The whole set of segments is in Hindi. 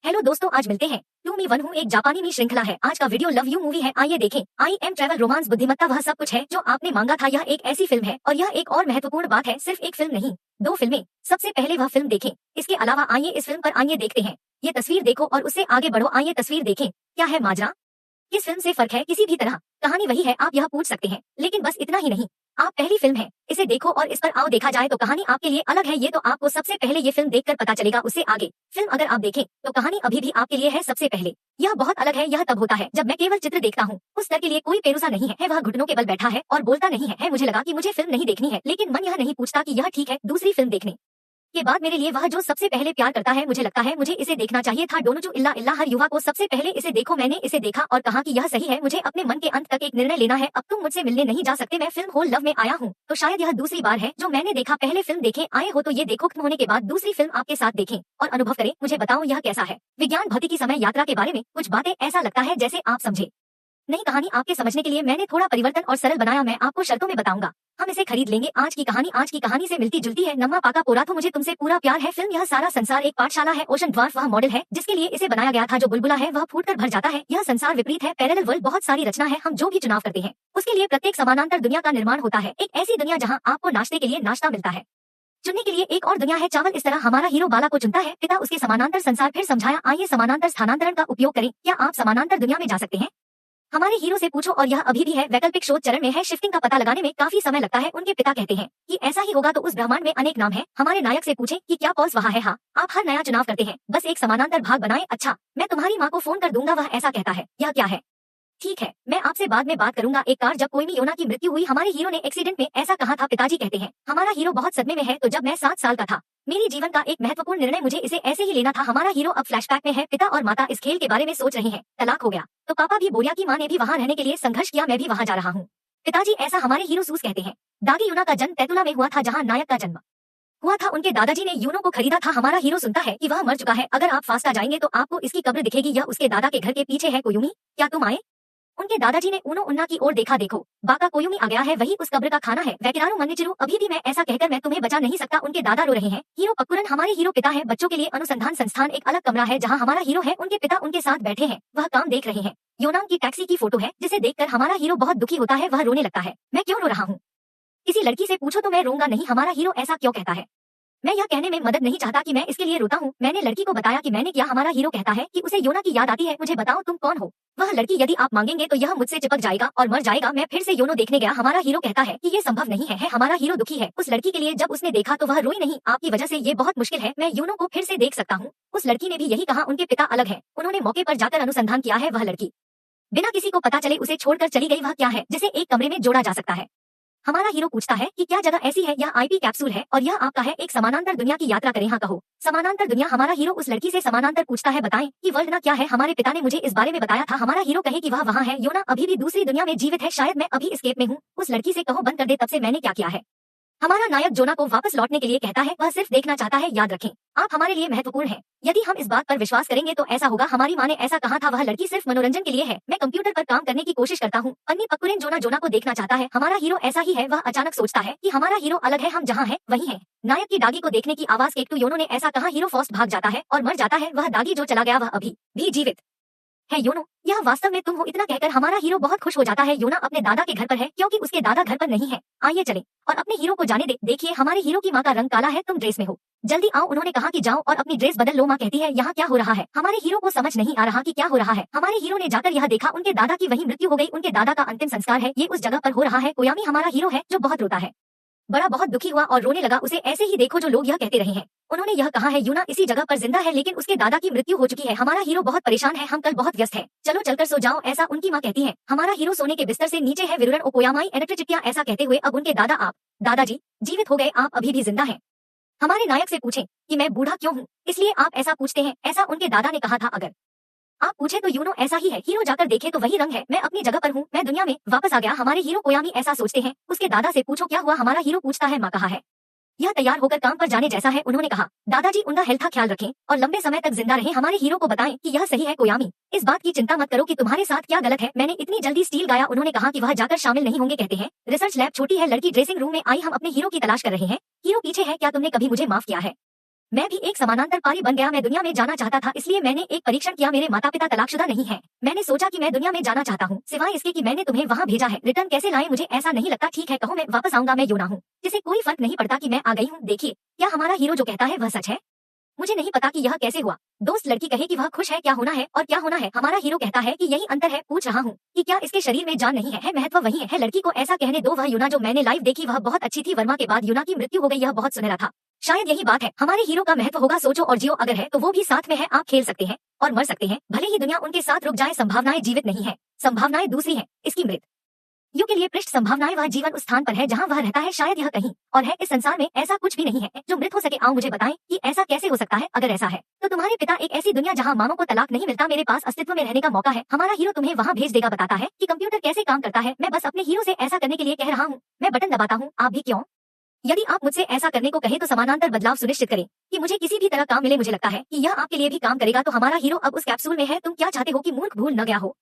हेलो दोस्तों, आज मिलते हैं। टू मी वन हूँ एक जापानी मी श्रृंखला है। आज का वीडियो लव यू मूवी है, आइए देखें। आई एम ट्रैवल रोमांस बुद्धिमत्ता वह सब कुछ है जो आपने मांगा था। यह एक ऐसी फिल्म है और यह एक और महत्वपूर्ण बात है, सिर्फ एक फिल्म नहीं, दो फिल्में। सबसे पहले वह फिल्म देखें, इसके अलावा आइए इस फिल्म पर आइए देखते हैं। ये तस्वीर देखो और उससे आगे बढ़ो। आइए तस्वीर देखें। क्या है माजरा? किस फिल्म से फर्क है? किसी भी तरह कहानी वही है, आप यह पूछ सकते हैं। लेकिन बस इतना ही नहीं, आप पहली फिल्म है, इसे देखो और इस पर आओ देखा जाए तो कहानी आपके लिए अलग है। ये तो आपको सबसे पहले ये फिल्म देखकर पता चलेगा। उससे आगे फिल्म अगर आप देखें तो कहानी अभी भी आपके लिए है सबसे पहले। यह बहुत अलग है। यह तब होता है जब मैं केवल चित्र देखता हूँ। उस स्तर के लिए कोई पेरूसा नहीं है, वह घुटनों के बल बैठा है और बोलता नहीं है। मुझे लगा कि मुझे फिल्म नहीं देखनी है, लेकिन मन यह नहीं पूछता कि यह ठीक है। दूसरी फिल्म देखने के बाद मेरे लिए वह जो सबसे पहले प्यार करता है, मुझे लगता है मुझे इसे देखना चाहिए था। डोनोजू इल्ला इल्ला, हर युवा को सबसे पहले इसे देखो। मैंने इसे देखा और कहा कि यह सही है। मुझे अपने मन के अंत तक एक निर्णय लेना है। अब तुम मुझसे मिलने नहीं जा सकते। मैं फिल्म होल लव में आया हूँ, तो शायद यह दूसरी बार है जो मैंने देखा। पहले फिल्म देखे आए हो तो ये देखो, खत्म होने के बाद दूसरी फिल्म आपके साथ देखें और अनुभव करें। मुझे बताओ यह कैसा है। विज्ञान भौतिकी समय यात्रा के बारे में कुछ बातें ऐसा लगता है जैसे आप समझे। नई कहानी आपके समझने के लिए मैंने थोड़ा परिवर्तन और सरल बनाया। मैं आपको शर्तों में बताऊंगा, हम इसे खरीद लेंगे। आज की कहानी से मिलती जुलती है। नम्मा पाका पोराथो, मुझे तुमसे पूरा प्यार है। फिल्म यह सारा संसार एक पाठशाला है। ओशन ड्वार्फ वह मॉडल है जिसके लिए इसे बनाया गया था। जो बुलबुला है वह फूटकर भर जाता है। यह संसार विपरीत है, पैरेलल वर्ल्ड। बहुत सारी रचना है। हम जो भी चुनाव करते हैं उसके लिए प्रत्येक समानांतर दुनिया का निर्माण होता है। एक ऐसी दुनिया जहाँ आपको नाश्ते के लिए नाश्ता मिलता है, चुनने के लिए एक और दुनिया है चावल। इस तरह हमारा हीरो बाला को चुनता है, पिता उसके समानांतर संसार। फिर समझाया। आइए समानांतर स्थानांतरण का उपयोग करें। क्या आप समानांतर दुनिया में जा सकते हैं? हमारे हीरो से पूछो और यह अभी भी है, वैकल्पिक शोध चरण में है। शिफ्टिंग का पता लगाने में काफी समय लगता है। उनके पिता कहते हैं कि ऐसा ही होगा, तो उस ब्रह्मांड में अनेक नाम हैं। हमारे नायक से पूछें कि क्या पॉल्स वहाँ है। हाँ, आप हर नया चुनाव करते हैं, बस एक समानांतर भाग बनाएं। अच्छा, मैं तुम्हारी माँ को फोन कर दूंगा, वह ऐसा कहता है। यह क्या है? ठीक है, मैं आपसे बाद में बात करूंगा। एक कार जब कोई योना की मृत्यु हुई, हमारे हीरो ने एक्सीडेंट में ऐसा कहा था। पिताजी कहते हैं हमारा हीरो बहुत सदमे में है। तो जब मैं 7 साल का था, मेरे जीवन का एक महत्वपूर्ण निर्णय, मुझे इसे ऐसे ही लेना था। हमारा हीरो अब फ्लैशबैक में है। पिता और माता इस खेल के बारे में सोच रहे हैं। तलाक हो गया तो पापा भी बोरिया की माँ ने भी वहाँ रहने के लिए संघर्ष किया। मैं भी वहाँ जा रहा हूँ। पिताजी ऐसा हमारे हीरो सूस कहते हैं। दागी यूना का जन्म तैतुला में हुआ था, जहाँ नायक का जन्म हुआ था। उनके दादाजी ने यूनो को खरीदा था। हमारा हीरो सुनता है कि वह मर चुका है। अगर आप फास्टा जाएंगे तो आपको इसकी कब्र दिखेगी। यह उसके दादा के घर के पीछे है। कोयुमी, क्या तुम आए? उनके दादाजी ने उनो उन्ना की ओर देखा। देखो, बाका कोयुमी आ गया है, वही उस कब्र का खाना है। वैकिरारू मन्निचिरू, अभी भी मैं ऐसा कहकर मैं तुम्हें बचा नहीं सकता। उनके दादा रो रहे हैं। हीरो पक्कुरन, हमारे हीरो पिता है। बच्चों के लिए अनुसंधान संस्थान एक अलग कमरा है जहाँ हमारा हीरो है। उनके पिता उनके साथ बैठे हैं, वह काम देख रहे हैं। योनांग की टैक्सी की फोटो है जिसे देखकर हमारा हीरो बहुत दुखी होता है, वह रोने लगता है। मैं क्यों रो रहा हूँ? किसी लड़की से पूछो तो मैं रोऊंगा नहीं। हमारा हीरो ऐसा क्यों कहता है? मैं यह कहने में मदद नहीं चाहता कि मैं इसके लिए रोता हूँ। मैंने लड़की को बताया कि मैंने किया। हमारा हीरो कहता है कि उसे योना की याद आती है। मुझे बताओ तुम कौन हो? वह लड़की, यदि आप मांगेंगे तो यह मुझसे चिपक जाएगा और मर जाएगा। मैं फिर से योनो देखने गया। हमारा हीरो कहता है कि ये संभव नहीं है। हमारा हीरो दुखी है उस लड़की के लिए। जब उसने देखा तो वह रोई नहीं। आपकी वजह से ये बहुत मुश्किल है। मैं योनो को फिर से देख सकता हूँ। उस लड़की ने भी यही कहा। उनके पिता अलग है। उन्होंने मौके पर जाकर अनुसंधान किया है। वह लड़की बिना किसी को पता चले उसे छोड़कर चली गई। वह क्या है जिसे एक कमरे में जोड़ा जा सकता है? हमारा हीरो पूछता है कि क्या जगह ऐसी है? यह आईपी कैप्सूल है और यह आपका है। एक समानांतर दुनिया की यात्रा करें। हाँ, कहो समानांतर दुनिया। हमारा हीरो उस लड़की से समानांतर पूछता है, बताएं कि वर्ल्ड ना क्या है? हमारे पिता ने मुझे इस बारे में बताया था। हमारा हीरो कहे कि वह वहाँ है। योना अभी भी दूसरी दुनिया में जीवित है। शायद मैं अभी एस्केप में हूँ। उस लड़की से कहो बंद कर दे, तब से मैंने क्या किया है। हमारा नायक जोना को वापस लौटने के लिए कहता है, वह सिर्फ देखना चाहता है। याद रखें, आप हमारे लिए महत्वपूर्ण हैं। यदि हम इस बात पर विश्वास करेंगे तो ऐसा होगा। हमारी माँ ने ऐसा कहा था। वह लड़की सिर्फ मनोरंजन के लिए है। मैं कंप्यूटर पर काम करने की कोशिश करता हूँ। अन्नी पक्कुरेन, जोना जोना को देखना चाहता है। हमारा हीरो ऐसा ही है। वह अचानक सोचता है कि हमारा हीरो अलग है, हम जहाँ है वही है। नायक की दागी को देखने की आवाज केकटू, योनो ने ऐसा कहा। हीरो फॉस्ट भाग जाता है और मर जाता है। वह दागी जो चला गया वह अभी भी जीवित है। योनो, यह वास्तव में तुम हो? इतना कहकर हमारा हीरो बहुत खुश हो जाता है। योना अपने दादा के घर पर है क्योंकि उसके दादा घर पर नहीं है। आइए चलें और अपने हीरो को जाने दे। देखिए, हमारे हीरो की माँ का रंग काला है। तुम ड्रेस में हो, जल्दी आओ। उन्होंने कहा कि जाओ और अपनी ड्रेस बदल लो। माँ कहती है यहाँ क्या हो रहा है? हमारे हीरो को समझ नहीं आ रहा कि क्या हो रहा है। हमारे हीरो ने जाकर यह देखा, उनके दादा की वही मृत्यु हो गई। उनके दादा का अंतिम संस्कार है, ये उस जगह पर हो रहा है। कोयामी हमारा हीरो है जो बहुत रोता है। बड़ा बहुत दुखी हुआ और रोने लगा। उसे ऐसे ही देखो जो लोग यह कहते रहे हैं। उन्होंने यह कहा है यूना इसी जगह पर जिंदा है, लेकिन उसके दादा की मृत्यु हो चुकी है। हमारा हीरो बहुत परेशान है। हम कल बहुत व्यस्त हैं। चलो चलकर सो जाओ, ऐसा उनकी माँ कहती है। हमारा हीरो सोने के बिस्तर से नीचे है। विरुरन ओकोयामाई एनेट्रिचिटिया, ऐसा कहते हुए अब उनके दादा, आप दादाजी जीवित हो गए, आप अभी भी जिंदा हैं। हमारे नायक से पूछें कि मैं बूढ़ा क्यों हूँ, इसलिए आप ऐसा पूछते हैं। ऐसा उनके दादा ने कहा था। अगर आप पूछे तो यूनो ऐसा ही है। हीरो जाकर देखे तो वही रंग है। मैं अपनी जगह पर हूँ, मैं दुनिया में वापस आ गया। हमारे हीरो कोयामी ऐसा सोचते हैं। उसके दादा से पूछो क्या हुआ? हमारा हीरो पूछता है। माँ कहा है यह तैयार होकर काम पर जाने जैसा है। उन्होंने कहा दादाजी उनका हेल्थ का ख्याल रखें और लंबे समय तक जिंदा रहें। हमारे हीरो को बताएं कि यह सही है। कोयामी, इस बात की चिंता मत करो कि तुम्हारे साथ क्या गलत है। मैंने इतनी जल्दी स्टील गाया। उन्होंने कहा कि वह जाकर शामिल नहीं होंगे। कहते हैं रिसर्च लैब छोटी है। लड़की ड्रेसिंग रूम में आई। हम अपने हीरो की तलाश कर रहे हैं। हीरो पीछे है। क्या तुमने कभी मुझे माफ किया है? मैं भी एक समानांतर पारी बन गया। मैं दुनिया में जाना चाहता था, इसलिए मैंने एक परीक्षण किया। मेरे माता पिता तलाकशुदा नहीं है। मैंने सोचा कि मैं दुनिया में जाना चाहता हूँ, सिवाय इसके कि मैंने तुम्हें वहाँ भेजा है। रिटर्न कैसे लाए मुझे ऐसा नहीं लगता। ठीक है कहो, मैं वापस आऊंगा। मैं योना हूँ, जिसे कोई फर्क नहीं पड़ता कि मैं आ गई हूँ। देखिए, क्या हमारा हीरो जो कहता है वह सच है? मुझे नहीं पता कि यह कैसे हुआ। दोस्त लड़की कहे कि वह खुश है, क्या होना है और क्या होना है। हमारा हीरो कहता है कि यही अंतर है। पूछ रहा हूँ कि क्या इसके शरीर में जान नहीं है? महत्व वही है। लड़की को ऐसा कहने दो। वह यूना जो मैंने लाइव देखी वह बहुत अच्छी थी। वर्मा के बाद यूना की मृत्यु हो गई, यह बहुत सुनहरा था। शायद यही बात है, हमारे हीरो का महत्व होगा। सोचो और जियो। अगर है तो वो भी साथ में है। आप खेल सकते हैं और मर सकते हैं, भले ही दुनिया उनके साथ रुक जाए। संभावनाएं जीवित नहीं है, संभावनाएं दूसरी है, इसकी मृत यु के लिए पृष्ठ संभावनाएं। वह जीवन उस स्थान पर है जहां वह रहता है। शायद यह कहीं और है। इस संसार में ऐसा कुछ भी नहीं है जो मृत हो सके। आओ मुझे बताएं कि ऐसा कैसे हो सकता है। अगर ऐसा है तो तुम्हारे पिता एक ऐसी दुनिया जहां मामों को तलाक नहीं मिलता। मेरे पास अस्तित्व में रहने का मौका है। हमारा हीरो तुम्हें वहां भेज देगा, बताता है कि कंप्यूटर कैसे काम करता है। मैं बस अपने हीरो से ऐसा करने के लिए कह रहा हूँ। मैं बटन दबाता हूँ, आप भी क्यों? यदि आप मुझसे ऐसा करने को कहें तो समानांतर बदलाव सुनिश्चित करें कि मुझे किसी भी तरह काम मिले। मुझे लगता है कि यह आपके लिए भी काम करेगा। तो हमारा हीरो अब उस कैप्सूल में है। तुम क्या चाहते हो कि मूर्ख भूल न गया हो?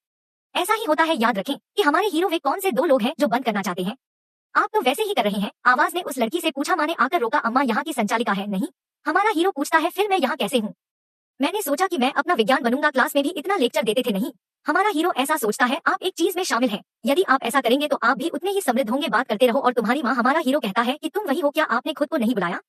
ऐसा ही होता है। याद रखें कि हमारे हीरो वे कौन से दो लोग हैं जो बंद करना चाहते हैं। आप तो वैसे ही कर रहे हैं। आवाज ने उस लड़की से पूछा। माँ ने आकर रोका। अम्मा यहाँ की संचालिका है। नहीं। हमारा हीरो पूछता है, फिर मैं यहाँ कैसे हूँ? मैंने सोचा कि मैं अपना विज्ञान बनूंगा। क्लास में भी इतना लेक्चर देते थे। नहीं। हमारा हीरो ऐसा सोचता है। आप एक चीज में शामिल हैं। यदि आप ऐसा करेंगे तो आप भी उतने ही समृद्ध होंगे। बात करते रहो और तुम्हारी माँ। हमारा हीरो कहता है कि तुम वही हो क्या? आपने खुद को नहीं बुलाया?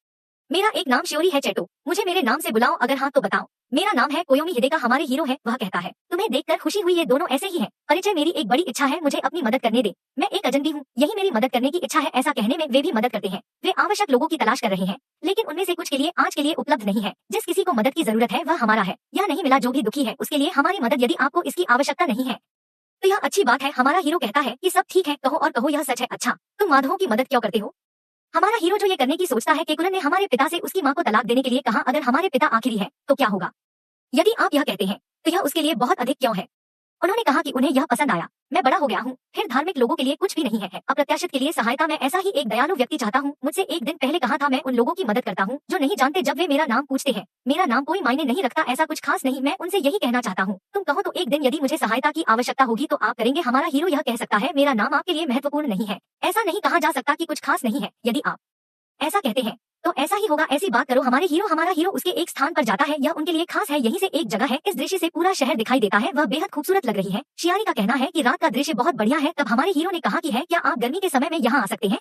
मेरा एक नाम श्योरी है चेटो। मुझे मेरे नाम से बुलाओ। अगर हाँ तो बताओ। मेरा नाम है कोयोमी हिडेका। हमारे हीरो है। वह कहता है, तुम्हें देखकर खुशी हुई। ये दोनों ऐसे ही हैं। परिचय मेरी एक बड़ी इच्छा है। मुझे अपनी मदद करने दे। मैं एक अजनबी हूँ, यही मेरी मदद करने की इच्छा है। ऐसा कहने में वे भी मदद करते हैं। वे आवश्यक लोगों की तलाश कर रहे हैं, लेकिन उनमें से कुछ के लिए आज के लिए उपलब्ध नहीं है। जिस किसी को मदद की जरूरत है वह हमारा है। यह नहीं मिला जो भी दुखी है उसके लिए हमारी मदद। यदि आपको इसकी आवश्यकता नहीं है तो यह अच्छी बात है। हमारा हीरो कहता है कि सब ठीक है। कहो और कहो यह सच है। अच्छा, तुम माधवों की मदद क्यों करते हो? हमारा हीरो जो ये करने की सोचता है। केकुलन ने हमारे पिता से उसकी माँ को तलाक देने के लिए कहा। अगर हमारे पिता आखिरी है तो क्या होगा? यदि आप यह कहते हैं तो यह उसके लिए बहुत अधिक क्यों है? उन्होंने कहा कि उन्हें यह पसंद आया। मैं बड़ा हो गया हूँ, फिर धार्मिक लोगों के लिए कुछ भी नहीं है। अप्रत्याशित के लिए सहायता। मैं ऐसा ही एक दयालु व्यक्ति चाहता हूँ। मुझसे एक दिन पहले कहा था। मैं उन लोगों की मदद करता हूँ जो नहीं जानते जब वे मेरा नाम पूछते हैं। मेरा नाम कोई मायने नहीं रखता, ऐसा कुछ खास नहीं। मैं उनसे यही कहना चाहता हूँ। तुम कहो तो एक दिन यदि मुझे सहायता की आवश्यकता होगी तो आप करेंगे। हमारा हीरो यह कह सकता है, मेरा नाम आपके लिए महत्वपूर्ण नहीं है। ऐसा नहीं कहा जा सकता कि कुछ खास नहीं है। यदि आप ऐसा कहते हैं तो ऐसा ही होगा। ऐसी बात करो। हमारा हीरो उसके एक स्थान पर जाता है। यह उनके लिए खास है। यहीं से एक जगह है। इस दृश्य से पूरा शहर दिखाई देता है। वह बेहद खूबसूरत लग रही है। शियारी का कहना है कि रात का दृश्य बहुत बढ़िया है। तब हमारे हीरो ने कहा कि है क्या आप गर्मी के समय में यहाँ आ सकते हैं?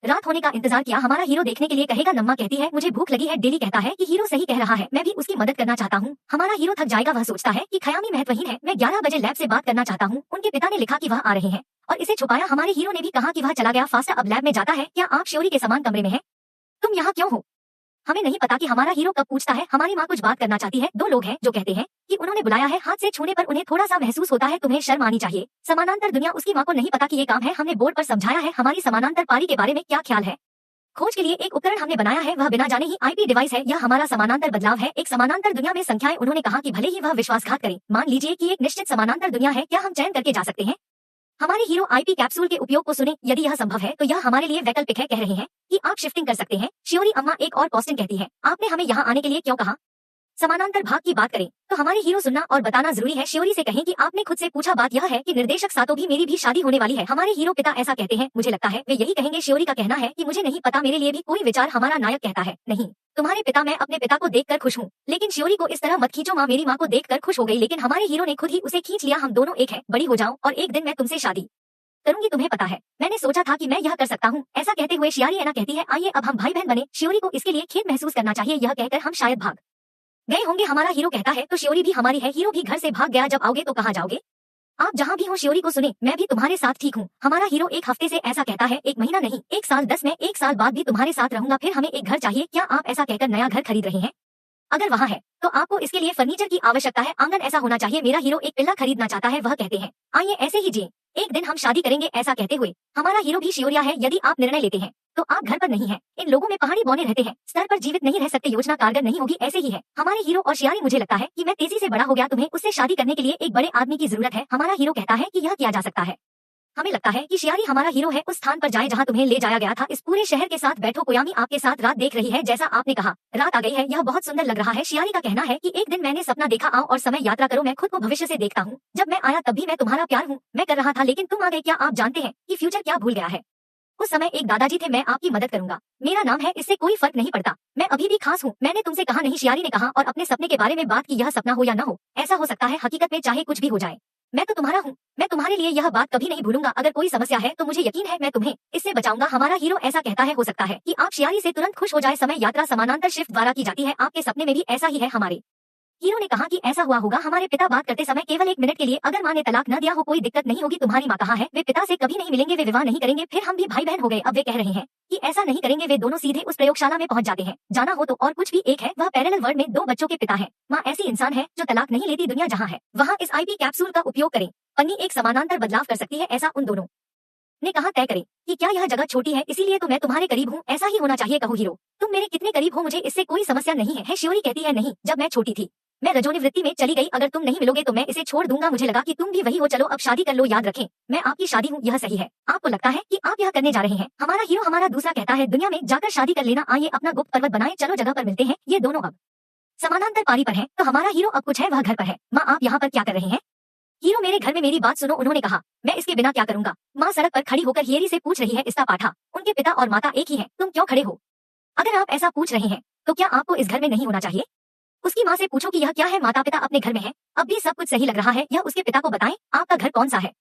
रात होने का इंतजार किया। हमारा हीरो देखने के लिए कहेगा। नम्मा कहती है, मुझे भूख लगी है। डेली कहता है कि हीरो सही कह रहा है। मैं भी उसकी मदद करना चाहता हूँ। हमारा हीरो थक जाएगा। वह सोचता है कि खयामी महत्वहीन है। मैं 11 बजे लैब से बात करना चाहता हूँ। उनके पिता ने लिखा कि वह आ रहे हैं और इसे छुपाया। हमारे हीरो ने भी कहा कि वह चला गया। फास्टर अब लैब में जाता है। क्या आप श्योरी के समान कमरे में है? तुम यहाँ क्यों हो? हमें नहीं पता कि हमारा हीरो कब पूछता है। हमारी माँ कुछ बात करना चाहती है। दो लोग हैं जो कहते हैं कि उन्होंने बुलाया है। हाथ से छूने पर उन्हें थोड़ा सा महसूस होता है। तुम्हें शर्म आनी चाहिए। समानांतर दुनिया। उसकी माँ को नहीं पता कि ये काम है। हमने बोर्ड पर समझाया है। हमारी समानांतर पारी के बारे में क्या ख्याल है? खोज के लिए एक उपकरण हमने बनाया है। वह बिना जाने ही आईपी डिवाइस है। यह हमारा समानांतर बदलाव है। एक समानांतर दुनिया में संख्याएं। उन्होंने कहा कि भले ही वह विश्वासघात करे, मान लीजिए कि एक निश्चित समानांतर दुनिया है। क्या हम चयन करके जा सकते हैं? हमारे हीरो आईपी कैप्सूल के उपयोग को सुने। यदि यह संभव है तो यह हमारे लिए वैकल्पिक है। कह रहे हैं कि आप शिफ्टिंग कर सकते हैं। श्योरी अम्मा एक और कॉस्टिंग कहती है, आपने हमें यहाँ आने के लिए क्यों कहा? समानांतर भाग की बात करें तो हमारे हीरो सुनना और बताना जरूरी है। श्योरी से कहें कि आपने खुद से पूछा। बात यह है कि निर्देशक सातो भी मेरी भी शादी होने वाली है। हमारे हीरो पिता ऐसा कहते हैं। मुझे लगता है वे यही कहेंगे। श्योरी का कहना है कि मुझे नहीं पता, मेरे लिए भी कोई विचार। हमारा नायक कहता है, नहीं तुम्हारे पिता। मैं अपने पिता को देखकर खुश हूँ, लेकिन श्योरी को इस तरह मत खींचो। माँ मेरी माँ को देखकर खुश हो गई, लेकिन हमारे हीरो ने खुद ही उसे खींच लिया। हम दोनों एक हैं। बड़ी हो जाओ और एक दिन मैं तुमसे शादी करूंगी। तुम्हें पता है मैंने सोचा था कि मैं यह कर सकता हूँ। ऐसा कहते हुए शियारी एना कहती है, आइए अब हम भाई बहन बने। श्योरी को इसके लिए खेद महसूस करना चाहिए। यह कहकर हम शायद भाग गए होंगे। हमारा हीरो कहता है, तो श्योरी भी हमारी है। हीरो भी घर से भाग गया। जब आओगे तो कहाँ जाओगे? आप जहाँ भी हो श्योरी को सुने। मैं भी तुम्हारे साथ ठीक हूँ। हमारा हीरो एक हफ्ते से ऐसा कहता है। एक महीना नहीं, 1 साल 10। मैं 1 साल बाद भी तुम्हारे साथ रहूंगा। फिर हमें एक घर चाहिए। क्या आप ऐसा कहकर नया घर खरीद रहे हैं? अगर वहाँ है तो आपको इसके लिए फर्नीचर की आवश्यकता है। आंगन ऐसा होना चाहिए। मेरा हीरो एक पिल्ला खरीदना चाहता है। वह कहते हैं, आइए ऐसे ही जिए, एक दिन हम शादी करेंगे। ऐसा कहते हुए हमारा हीरो भी शियोरिया है। यदि आप निर्णय लेते हैं तो आप घर पर नहीं हैं। इन लोगों में पहाड़ी बौने रहते हैं। स्तर पर जीवित नहीं रह सकते। योजना कारगर नहीं होगी। ऐसे ही है हमारे हीरो और शियारी। मुझे लगता है कि मैं तेजी से बड़ा हो गया। तुम्हें उससे शादी करने के लिए एक बड़े आदमी की जरूरत है। हमारा हीरो कहता है कि यह किया जा सकता है। हमें लगता है कि शियारी हमारा हीरो है। उस स्थान पर जाए जहां तुम्हें ले जाया गया था। इस पूरे शहर के साथ बैठो। कोयामी आपके साथ रात देख रही है। जैसा आपने कहा रात आ गई है। यह बहुत सुंदर लग रहा है। शियारी का कहना है कि एक दिन मैंने सपना देखा। आओ और समय यात्रा करो। मैं खुद को भविष्य से देखता हूँ। जब मैं आया तब भी मैं तुम्हारा प्यार हूँ। मैं कर रहा था लेकिन तुम आ गए। क्या आप जानते हैं कि फ्यूचर क्या भूल गया है? उस समय एक दादाजी थे, मैं आपकी मदद करूंगा, मेरा नाम है, इससे कोई फर्क नहीं पड़ता, मैं अभी भी खास हूँ। मैंने तुमसे कहा नहीं, शियारी ने कहा, और अपने सपने के बारे में बात की। यह सपना हो या न हो, ऐसा हो सकता है हकीकत में चाहे कुछ भी हो जाए। मैं तो तुम्हारा हूँ, मैं तुम्हारे लिए यह बात कभी नहीं भूलूंगा। अगर कोई समस्या है तो मुझे यकीन है मैं तुम्हें इससे बचाऊंगा। हमारा हीरो ऐसा कहता है, हो सकता है कि आप शियारी से तुरंत खुश हो जाए। समय यात्रा समानांतर शिफ्ट द्वारा की जाती है, आपके सपने में भी ऐसा ही है। हमारे हीरो ने कहा कि ऐसा हुआ होगा। हमारे पिता बात करते समय केवल 1 मिनट के लिए, अगर माँ ने तलाक न दिया हो कोई दिक्कत नहीं होगी। तुम्हारी माँ कहाँ है? वे पिता से कभी नहीं मिलेंगे, वे विवाह नहीं करेंगे, फिर हम भी भाई बहन हो गए। अब वे कह रहे हैं कि ऐसा नहीं करेंगे, वे दोनों सीधे उस प्रयोगशाला में पहुंच जाते हैं। जाना हो तो और कुछ भी एक है, वह पैरेलल वर्ल्ड में 2 बच्चों के पिता है। माँ ऐसी इंसान है जो तलाक नहीं लेती, दुनिया जहाँ है वहाँ इस आईपी कैप्सूल का उपयोग करें। पन्नी एक समानांतर बदलाव कर सकती है, ऐसा उन दोनों ने कहा। तय करें कि क्या यह जगह छोटी है, इसीलिए तो मैं तुम्हारे करीब हूँ, ऐसा ही होना चाहिए। कहो हीरो, तुम मेरे कितने करीब हो, मुझे इससे कोई समस्या नहीं है। शियोरी कहती है, नहीं, जब मैं छोटी थी मैं रजोनिवृत्ति में चली गई, अगर तुम नहीं मिलोगे तो मैं इसे छोड़ दूंगा। मुझे लगा कि तुम भी वही हो, चलो अब शादी कर लो। याद रखें, मैं आपकी शादी हूँ, यह सही है। आपको लगता है कि आप यह करने जा रहे हैं? हमारा हीरो हमारा दूसरा कहता है, दुनिया में जाकर शादी कर लेना, आइए अपना गुप्त पर्वत बनाए, चलो जगह पर मिलते हैं। ये दोनों अब समानांतर पारी पर हैं, तो हमारा हीरो अब कुछ है, वह घर पर है। माँ आप यहाँ पर क्या कर रहे हैं? हीरो, मेरे घर में मेरी बात सुनो। उन्होंने कहा, मैं इसके बिना क्या करूंगा? माँ सड़क पर खड़ी होकर हियरी से पूछ रही है, इसका पाठा, उनके पिता और माता एक ही है, तुम क्यों खड़े हो? अगर आप ऐसा पूछ रहे हैं तो क्या आपको इस घर में नहीं होना चाहिए? उसकी माँ से पूछो कि यह क्या है। माता पिता अपने घर में हैं, अब भी सब कुछ सही लग रहा है, यह उसके पिता को बताएं, आपका घर कौन सा है?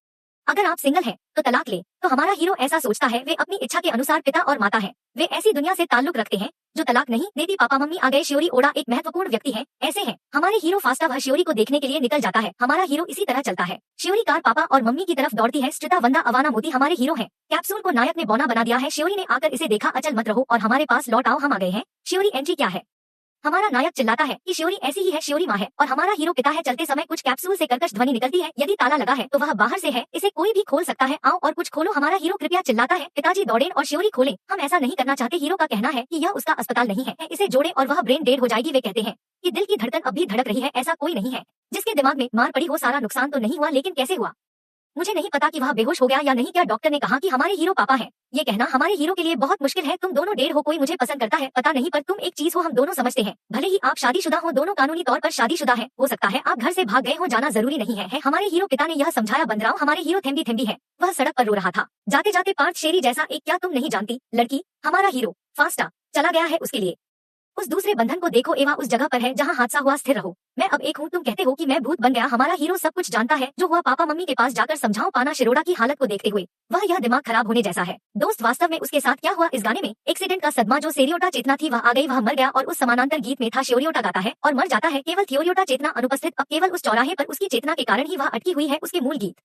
अगर आप सिंगल हैं तो तलाक ले। तो हमारा हीरो ऐसा सोचता है, वे अपनी इच्छा के अनुसार पिता और माता है, वे ऐसी दुनिया से ताल्लुक रखते हैं जो तलाक नहीं देती। पापा मम्मी आ गए। शियोरी ओडा एक महत्वपूर्ण व्यक्ति है, ऐसे हैं। हमारे हीरो फास्टा, वह शियोरी को देखने के लिए निकल जाता है। हमारा हीरो इसी तरह चलता है। शियोरी कार पापा और मम्मी की तरफ दौड़ती है। स्ट्रिता वंदा अवाना मोती हमारे हीरो हैं। कैप्सूल को नायक ने बौना बना दिया है। शियोरी ने आकर इसे देखा, अचल मत रहो और हमारे पास लौट आओ, हम आ गए हैं। शियोरी, एंट्री क्या है? हमारा नायक चिल्लाता है कि शियोरी ऐसी ही है, शियोरी माँ है। और हमारा हीरो पिता है। चलते समय कुछ कैप्सूल से कर्कश ध्वनि निकलती है, यदि ताला लगा है तो वह बाहर से है, इसे कोई भी खोल सकता है, आओ और कुछ खोलो। हमारा हीरो कृपया चिल्लाता है, पिताजी दौड़ें और शियोरी खोलें। हम ऐसा नहीं करना चाहते। हीरो का कहना है कि यह उसका अस्पताल नहीं है, इसे जोड़े और वह ब्रेन डेड हो जाएगी। वे कहते हैं कि दिल की धड़कन अब भी धड़क रही है, ऐसा कोई नहीं है जिसके दिमाग में मार पड़ी हो। सारा नुकसान तो नहीं हुआ, लेकिन कैसे हुआ मुझे नहीं पता कि वह बेहोश हो गया या नहीं। क्या डॉक्टर ने कहा कि हमारे हीरो पापा हैं? ये कहना हमारे हीरो के लिए बहुत मुश्किल है। तुम दोनों डेढ़ हो, कोई मुझे पसंद करता है पता नहीं, पर तुम एक चीज हो, हम दोनों समझते हैं। भले ही आप शादीशुदा हो, दोनों कानूनी तौर पर शादीशुदा हैं, हो सकता है आप घर से भाग गए हो, जाना जरूरी नहीं है। हमारे हीरो पिता ने यह समझाया। बंदराव, हमारे हीरो थेम्बी थेम्बी है, वह सड़क पर रो रहा था, जाते जाते पार्थ शेरी जैसा एक, क्या तुम नहीं जानती लड़की? हमारा हीरो फास्टा चला गया है उसके लिए। उस दूसरे बंधन को देखो, एवा उस जगह पर है जहाँ हादसा हुआ, स्थिर रहो। मैं अब एक हूँ, तुम कहते हो कि मैं भूत बन गया। हमारा हीरो सब कुछ जानता है जो हुआ, पापा मम्मी के पास जाकर समझाओ। पाना शिरोडा की हालत को देखते हुए वह यह दिमाग खराब होने जैसा है। दोस्त, वास्तव में उसके साथ क्या हुआ? इस गाने में एक्सीडेंट का सदमा, जो सेरियोटा चेतना थी वह आ गई, वह मर गया, और उस समानांतर गीत में था शियोरियोटा गाता है और मर जाता है, केवल थियोरियोटा चेतना अनुपस्थित। अब केवल उस चौराहे पर उसकी चेतना के कारण ही वह अटकी हुई है, उसके मूल गीत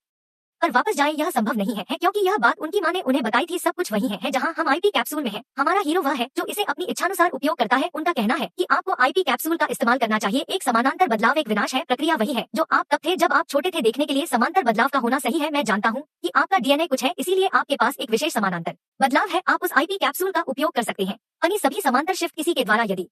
पर वापस जाए यह संभव नहीं है, क्योंकि यह बात उनकी माँ ने उन्हें बताई थी। सब कुछ वही है जहाँ हम आईपी कैप्सूल में हैं। हमारा हीरो वह है जो इसे अपनी इच्छानुसार उपयोग करता है। उनका कहना है कि आपको आईपी कैप्सूल का इस्तेमाल करना चाहिए। एक समानांतर बदलाव एक विनाश है, प्रक्रिया वही है जो आप तब थे जब आप छोटे थे। देखने के लिए समांतर बदलाव का होना सही है। मैं जानता हूँ कि आपका डीएनए कुछ है, इसीलिए आपके पास एक विशेष समानांतर बदलाव है। आप उस आईपी कैप्सूल का उपयोग कर सकते हैं, यानी सभी समांतर शिफ्ट किसी के द्वारा। यदि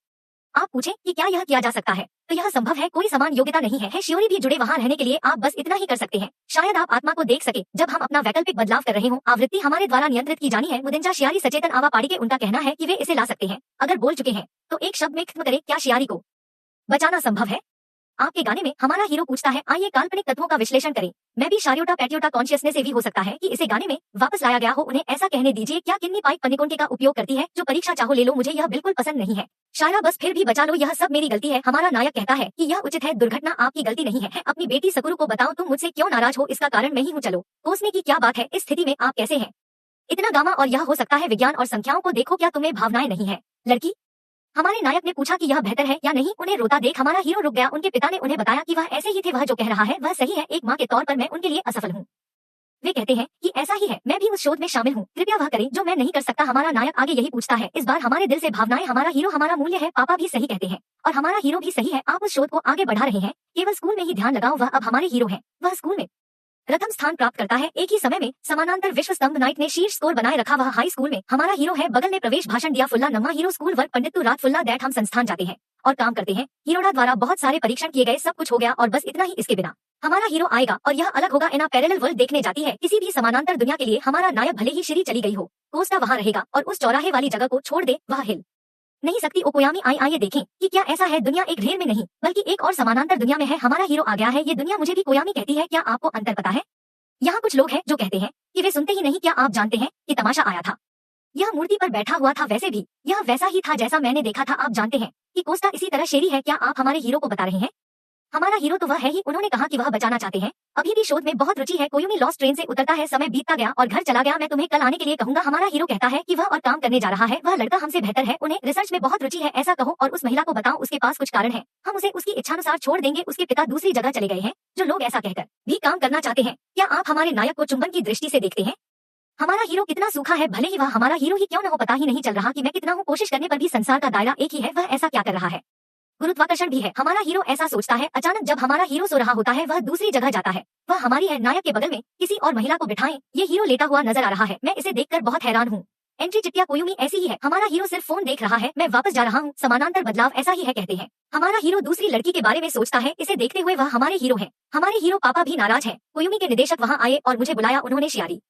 आप पूछें कि क्या यह किया जा सकता है तो यह संभव है, कोई समान योग्यता नहीं है। शियोरी भी जुड़े वहाँ रहने के लिए आप बस इतना ही कर सकते हैं। शायद आप आत्मा को देख सके जब हम अपना वैकल्पिक बदलाव कर रहे हो। आवृत्ति हमारे द्वारा नियंत्रित की जानी है। मुदिंजा शियारी सचेतन आवा पाड़ी के, उनका कहना है कि वे इसे ला सकते हैं अगर बोल चुके हैं तो एक शब्द में खत्म करे। क्या शियारी को बचाना संभव है? आपके गाने में हमारा हीरो पूछता है, आइए काल्पनिक तत्वों का विश्लेषण करें। मैं भी शारियोटा पैटियोटा कॉन्शियसनेस से भी हो सकता है कि इसे गाने में वापस लाया गया हो। उन्हें ऐसा कहने दीजिए। क्या किन्नी पाइक पनिकोंटे का उपयोग करती है जो परीक्षा चाहो ले लो, मुझे यह बिल्कुल पसंद नहीं है। शायरा, बस फिर भी बचा लो, यह सब मेरी गलती है। हमारा नायक कहता है कि यह उचित है, दुर्घटना आपकी गलती नहीं है। अपनी बेटी सकुरु को बताओ, तुम मुझसे क्यों नाराज हो, इसका कारण मैं ही हूँ। चलो, कोसने की क्या बात है, इस स्थिति में आप कैसे हैं? इतना गामा, और यह हो सकता है विज्ञान और संख्याओं को देखो, क्या तुम्हें भावनाएं नहीं है लड़की? हमारे नायक ने पूछा कि यह बेहतर है या नहीं। उन्हें रोता देख हमारा हीरो रुक गया। उनके पिता ने उन्हें बताया कि वह ऐसे ही थे, वह जो कह रहा है वह सही है। एक माँ के तौर पर मैं उनके लिए असफल हूँ। वे कहते हैं कि ऐसा ही है, मैं भी उस शोध में शामिल हूँ, कृपया वह करें जो मैं नहीं कर सकता। हमारा नायक आगे यही पूछता है, इस बार हमारे दिल से भावनाएं। हमारा हीरो, हमारा मूल्य है। पापा भी सही कहते हैं और हमारा हीरो भी सही है। आप उस शोध को आगे बढ़ा रहे हैं, केवल स्कूल में ही ध्यान लगाओ। वह अब हमारे हीरो है, वह स्कूल में प्रथम स्थान प्राप्त करता है। एक ही समय में समानांतर विश्व स्तंभ नाइट ने शीर्ष स्कोर बनाए रखा, वह हाई स्कूल में हमारा हीरो है। बगल में प्रवेश भाषण दिया फुल्ला नम्मा हीरो स्कूल वर्क पंडित रात फुल्ला दैट। हम संस्थान जाते हैं और काम करते हैं। हीरोडा द्वारा बहुत सारे परीक्षण किए गए, सब कुछ हो गया और बस इतना ही। इसके बिना हमारा हीरो आएगा और यह अलग होगा। एना पैरेलल वर्ल्ड देखने जाती है किसी भी समानांतर दुनिया के लिए। हमारा नायक भले ही श्री चली गई हो, कोस्टा वहाँ रहेगा और उस चौराहे वाली जगह को छोड़ दे, वह हिल नहीं सकती। ओकोयामी, आइए देखें कि क्या ऐसा है। दुनिया एक ढेर में नहीं बल्कि एक और समानांतर दुनिया में है। हमारा हीरो आ गया है। ये दुनिया मुझे भी कोयामी कहती है। क्या आपको अंतर पता है? यहाँ कुछ लोग हैं जो कहते हैं कि वे सुनते ही नहीं। क्या आप जानते हैं कि तमाशा आया था? यह मूर्ति पर बैठा हुआ था, वैसे भी यह वैसा ही था जैसा मैंने देखा था। आप जानते हैं कि कोस्टा इसी तरह शेरी है। क्या आप हमारे हीरो को बता रहे हैं? हमारा हीरो तो वह है ही। उन्होंने कहा कि वह बचाना चाहते हैं। अभी भी शोध में बहुत रुचि है। कोयुमी लॉस्ट ट्रेन से उतरता है, समय बीतता गया और घर चला गया। मैं तुम्हें कल आने के लिए कहूंगा। हमारा हीरो कहता है कि वह और काम करने जा रहा है। वह लड़का हमसे बेहतर है, उन्हें रिसर्च में बहुत रुचि है। ऐसा कहो और उस महिला को बताओ उसके पास कुछ कारण है। हम उसे उसकी इच्छानुसार छोड़ देंगे। उसके पिता दूसरी जगह चले गए हैं। जो लोग ऐसा कहकर भी काम करना चाहते हैं, क्या आप हमारे नायक को चुंबन की दृष्टि से देखते हैं? हमारा हीरो कितना सूखा है, भले ही वह हमारा हीरो ही क्यों न हो। पता ही नहीं चल रहा कि मैं कितना हूँ। कोशिश करने पर भी संसार का दायरा एक ही है। वह ऐसा क्या कर रहा है? गुरुत्वाकर्षण भी है। हमारा हीरो ऐसा सोचता है। अचानक जब हमारा हीरो सो रहा होता है, वह दूसरी जगह जाता है। वह हमारी है। नायक के बगल में किसी और महिला को बिठाएं। ये हीरो लेटा हुआ नजर आ रहा है। मैं इसे देखकर बहुत हैरान हूँ। एंट्री चिट्टिया कोयुमी ऐसी ही है। हमारा हीरो सिर्फ फोन देख रहा है। मैं वापस जा रहा हूँ। समानांतर बदलाव ऐसा ही है कहते हैं। हमारा हीरो दूसरी लड़की के बारे में सोचता है। इसे देखते हुए वह हमारे हीरो है। हमारे हीरो पापा भी नाराज है। कोयुमी के निदेशक वहाँ आए और मुझे बुलाया। उन्होंने शियारी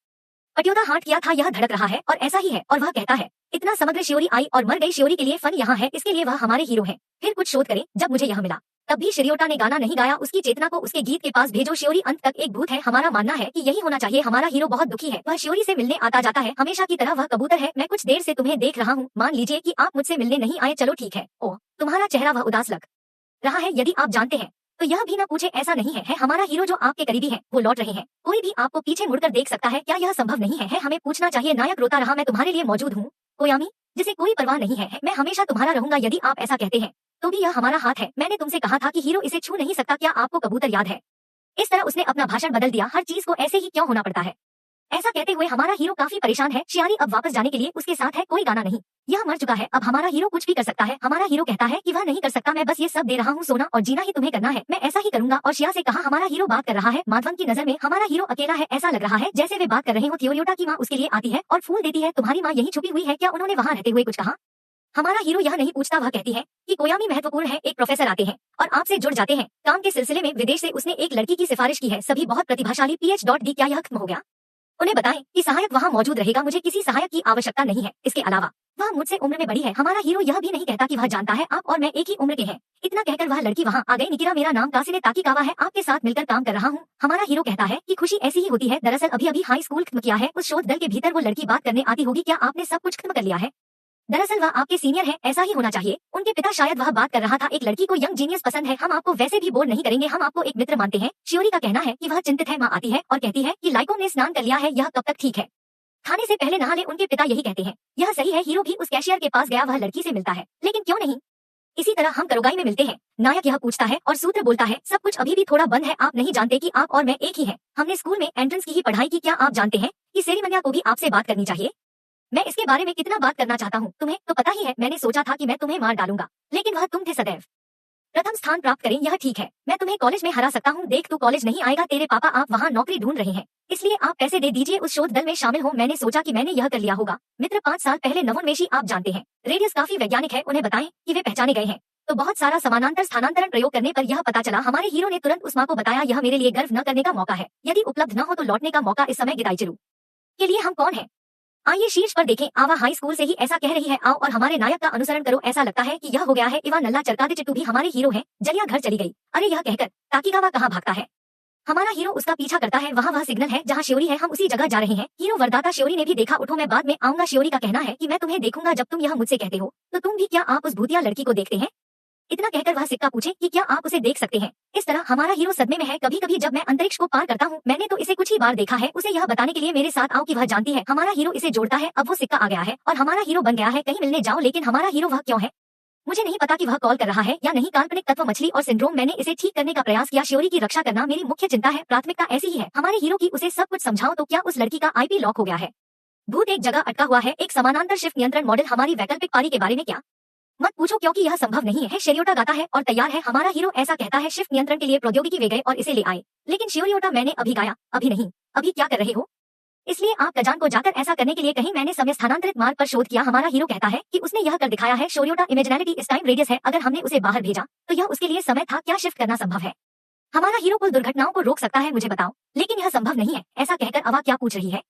पटियोदा हाथ किया था। यह धड़क रहा है और ऐसा ही है। और वह कहता है इतना समग्र शियोरी आई और मर गई। शियोरी के लिए फन यहाँ है, इसके लिए वह हमारे हीरो है। फिर कुछ शोध करें। जब मुझे यह मिला तब भी शिरियोटा ने गाना नहीं गाया। उसकी चेतना को उसके गीत के पास भेजो। शियोरी अंत तक एक भूत है। हमारा मानना है कि यही होना चाहिए। हमारा हीरो बहुत दुखी है। वह शियोरी से मिलने आता जाता है। हमेशा की तरह वह कबूतर है। मैं कुछ देर से तुम्हें देख रहा हूँ। मान लीजिए कि आप मुझसे मिलने नहीं आए। चलो ठीक है। ओह, तुम्हारा चेहरा वह उदास लग रहा है। यदि आप जानते हैं तो यह भी न पूछे। ऐसा नहीं है हमारा हीरो जो आपके करीबी है वो लौट रहे हैं। कोई भी आपको पीछे मुड़कर देख सकता है। क्या यह संभव नहीं है? हमें पूछना चाहिए। नायक रोता रहा। मैं तुम्हारे लिए मौजूद हूँ कोयामी, जिसे कोई परवाह नहीं है। मैं हमेशा तुम्हारा रहूंगा। यदि आप ऐसा कहते हैं तो भी यह हमारा हाथ है। मैंने तुमसे कहा था कि हीरो इसे छू नहीं सकता। क्या आपको कबूतर याद है? इस तरह उसने अपना भाषण बदल दिया। हर चीज को ऐसे ही क्यों होना पड़ता है? ऐसा कहते हुए हमारा हीरो काफी परेशान है। शियारी अब वापस जाने के लिए उसके साथ है। कोई गाना नहीं, यह मर चुका है। अब हमारा हीरो कुछ भी कर सकता है। हमारा हीरो कहता है कि वह नहीं कर सकता। मैं बस ये सब दे रहा हूँ। सोना और जीना ही तुम्हें करना है। मैं ऐसा ही करूंगा। और शिया से कहा। हमारा हीरो बात कर रहा है। माधवन की नजर में हमारा हीरो अकेला है। ऐसा लग रहा है जैसे वे बात कर रहे हो। थियोरियोटा की माँ उसके लिए आती है और फूल देती है। तुम्हारी माँ यही छुपी हुई है क्या? उन्होंने वहाँ रहते हुए कुछ कहा? हमारा हीरो यह नहीं पूछता। वह कहती है कि कोयामी महत्वपूर्ण है। एक प्रोफेसर आते हैं और आपसे जुड़ जाते हैं काम के सिलसिले में। विदेश से उसने एक लड़की की सिफारिश की है। सभी बहुत प्रतिभाशाली। PhD। क्या यह खत्म हो गया? उन्हें बताएं कि सहायक वहाँ मौजूद रहेगा। मुझे किसी सहायक की आवश्यकता नहीं है। इसके अलावा वह मुझसे उम्र में बड़ी है। हमारा हीरो यह भी नहीं कहता कि वह जानता है आप और मैं एक ही उम्र के हैं। इतना कहकर वह लड़की वहाँ आ गई। निकिरा, मेरा नाम कासिने ताकीकावा है। आपके साथ मिलकर काम कर रहा हूँ। हमारा हीरो कहता है कि खुशी ऐसी ही होती है। दरअसल अभी अभी हाई स्कूल खत्म किया है। उस शोध दल के भीतर वो लड़की बात करने आती होगी। क्या आपने सब कुछ खत्म कर लिया है? दरअसल वह आपके सीनियर है। ऐसा ही होना चाहिए। उनके पिता शायद वह बात कर रहा था। एक लड़की को यंग जीनियस पसंद है। हम आपको वैसे भी बोर नहीं करेंगे। हम आपको एक मित्र मानते हैं। शियोरी का कहना है कि वह चिंतित है। माँ आती है और कहती है कि लाइको ने स्नान कर लिया है। यह कब तक ठीक है? खाने से पहले नहा ले। उनके पिता यही कहते हैं। यह सही है। हीरो भी उस कैशियर के पास गया। वह लड़की से मिलता है। लेकिन क्यों नहीं? इसी तरह हम करोगाई में मिलते हैं। नायक यह पूछता है और सूत्र बोलता है सब कुछ अभी भी थोड़ा बंद है। आप नहीं जानते कि आप और मैं एक ही हैं। हमने स्कूल में एंट्रेंस की ही पढ़ाई की। क्या आप जानते हैं कि सेरेमनिया को भी आपसे बात करनी चाहिए? मैं इसके बारे में कितना बात करना चाहता हूँ। तुम्हें तो पता ही है। मैंने सोचा था कि मैं तुम्हें मार डालूंगा, लेकिन वह तुम थे सदैव प्रथम स्थान प्राप्त करें। यह ठीक है। मैं तुम्हें कॉलेज में हरा सकता हूँ। देख, तू कॉलेज नहीं आएगा। तेरे पापा आप वहाँ नौकरी ढूंढ रहे हैं, इसलिए आप पैसे दे दीजिए। उस शोध दल में शामिल हो। मैंने सोचा कि मैंने यह कर लिया होगा। मित्र 5 साल पहले नवोन्मेषी आप जानते हैं। रेडियस काफी वैज्ञानिक है। उन्हें बताएं कि वे पहचाने गए हैं। तो बहुत सारा समानांतर स्थानांतरण प्रयोग करने पर यह पता चला। हमारे हीरो ने तुरंत उस माँ को बताया यह मेरे लिए गर्व न करने का मौका है। यदि उपलब्ध न हो तो लौटने का मौका। इस समय गिदाईचिरू के लिए हम कौन है? आइए शीर्ष पर देखें। आवा हाई स्कूल से ही ऐसा कह रही है। आओ और हमारे नायक का अनुसरण करो। ऐसा लगता है कि यह हो गया है। इवा नल्ला चरकादे चिट्टू भी हमारे हीरो हैं। जलिया घर चली गई। अरे यह कहकर ताकीगावा कहाँ भागता है? हमारा हीरो उसका पीछा करता है। वहाँ वह सिग्नल है जहाँ शियोरी है। हम उसी जगह जा रहे हैं। हीरो वरदाता शियोरी ने भी देखा। उठो, मैं बाद में आऊंगा। शियोरी का कहना है कि मैं तुम्हें देखूंगा जब तुम यह मुझसे कहते हो। तो तुम भी क्या आप उस भूतिया लड़की को देखते हैं? इतना कहकर वह सिक्का पूछे कि क्या आप उसे देख सकते हैं? इस तरह हमारा हीरो सदमे में है। कभी कभी जब मैं अंतरिक्ष को पार करता हूँ, मैंने तो इसे कुछ ही बार देखा है। उसे यह बताने के लिए मेरे साथ आओ कि वह जानती है। हमारा हीरो इसे जोड़ता है। अब वो सिक्का आ गया है और हमारा हीरो बन गया है। कहीं मिलने जाओ। लेकिन हमारा हीरो वह क्यों है? मुझे नहीं पता कि वह कॉल कर रहा है या नहीं। काल्पनिक तत्व, मछली और सिंड्रोम। मैंने इसे ठीक करने का प्रयास किया। शियोरी की रक्षा करना मेरी मुख्य चिंता है। प्राथमिकता ऐसी ही है हमारे हीरो की। उसे सब कुछ समझाओ। तो क्या उस लड़की का IP लॉक हो गया है? भूत एक जगह अटका हुआ है। एक समानांतर शिफ्ट नियंत्रण मॉडल। हमारी वैकल्पिक पारी के बारे में क्या? मत पूछो, क्योंकि यह संभव नहीं है। शियोरियोटा गाता है और तैयार है। हमारा हीरो ऐसा कहता है शिफ्ट नियंत्रण के लिए प्रौद्योगिकी वे गए और इसे ले आए। लेकिन शियोरियोटा, मैंने अभी गाया। अभी नहीं। अभी क्या कर रहे हो? इसलिए आप कजान को जाकर ऐसा करने के लिए कहीं। मैंने समय स्थानांतरित मार्ग पर शोध किया। हमारा हीरो कहता है कि उसने यह कर दिखाया है। शियोरियोटा, इमेजिनैरिटी इस टाइम रेडियस है। अगर हमने उसे बाहर भेजा तो यह उसके लिए समय था। क्या शिफ्ट करना संभव है? हमारा हीरो कुल दुर्घटनाओं को रोक सकता है, मुझे बताओ। लेकिन यह संभव नहीं है। ऐसा कहकर अवा क्या पूछ रही है?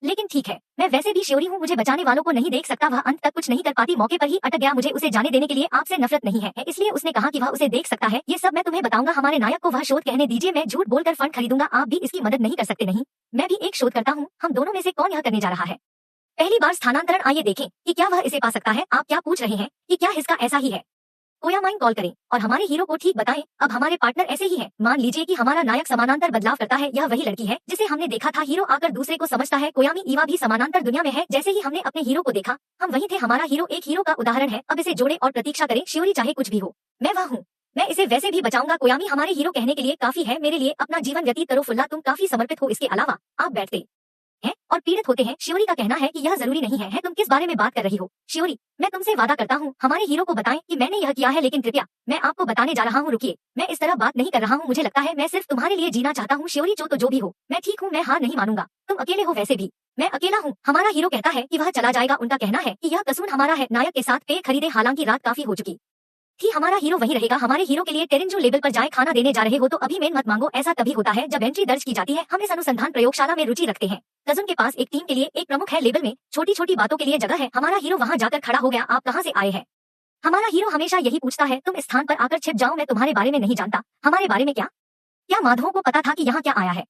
लेकिन ठीक है, मैं वैसे भी शियोरी हूँ। मुझे बचाने वालों को नहीं देख सकता। वह अंत तक कुछ नहीं कर पाती। मौके पर ही अटक गया। मुझे उसे जाने देने के लिए आपसे नफरत नहीं है, इसलिए उसने कहा कि वह उसे देख सकता है। ये सब मैं तुम्हें बताऊंगा। हमारे नायक को वह शोध कहने दीजिए। मैं झूठ बोलकर फंड खरीदूंगा। आप भी इसकी मदद नहीं कर सकते। नहीं, मैं भी एक शोध करता हूँ। हम दोनों में से कौन यह करने जा रहा है? पहली बार स्थानांतरण, आइए देखें कि क्या वह इसे पा सकता है। आप क्या पूछ रहे हैं कि क्या इसका ऐसा ही है? कोयामाइन कॉल करें और हमारे हीरो को ठीक बताएं। अब हमारे पार्टनर ऐसे ही है। मान लीजिए कि हमारा नायक समानांतर बदलाव करता है। यह वही लड़की है जिसे हमने देखा था। हीरो आकर दूसरे को समझता है। कोयामी ईवा भी समानांतर दुनिया में है। जैसे ही हमने अपने हीरो को देखा, हम वही थे। हमारा हीरो एक हीरो का उदाहरण है। अब इसे जोड़े और प्रतीक्षा करें। शियोरी चाहे कुछ भी हो, मैं वह हूँ। मैं इसे वैसे भी बचाऊंगा। कोयामी हमारे हीरो कहने के लिए काफी है। मेरे लिए अपना जीवन व्यतीत करो। फुल्ला, तुम काफी समर्पित हो। इसके अलावा आप बैठते हैं और पीड़ित होते हैं। शियोरी का कहना है कि यह जरूरी नहीं है। तुम किस बारे में बात कर रही हो? शियोरी, मैं तुमसे वादा करता हूँ हमारे हीरो को बताएं कि मैंने यह किया है, लेकिन कृपया, मैं आपको बताने जा रहा हूँ। रुकिए, मैं इस तरह बात नहीं कर रहा हूँ। मुझे लगता है मैं सिर्फ तुम्हारे लिए जीना चाहता हूँ। शियोरी, जो भी हो, मैं ठीक हूँ। मैं हार नहीं मानूंगा। तुम अकेले हो, वैसे भी मैं अकेला हूँ। हमारा हीरो कहता है कि वह चला जाएगा। उनका कहना है कि यह कसूर हमारा है। नायक के साथ पेय खरीदे। हालांकि रात काफी हो चुकी थी। हमारा हीरो वहीं रहेगा। हमारे हीरो के लिए टेरेंजो लेवल पर जाए। खाना देने जा रहे हो तो अभी मेल मत मांगो। ऐसा तभी होता है जब एंट्री दर्ज की जाती है। हम इस अनुसंधान प्रयोगशाला में रुचि रखते हैं। कजुन के पास एक टीम के लिए एक प्रमुख है। लेवल में छोटी छोटी बातों के लिए जगह है। हमारा हीरो वहां जाकर खड़ा हो गया। आप कहाँ से आए हैं? हमारा हीरो हमेशा यही पूछता है। तुम इस स्थान पर आकर छिप जाओ। मैं तुम्हारे बारे में नहीं जानता। हमारे बारे में क्या? क्या माधवों को पता था कि यहाँ क्या आया है?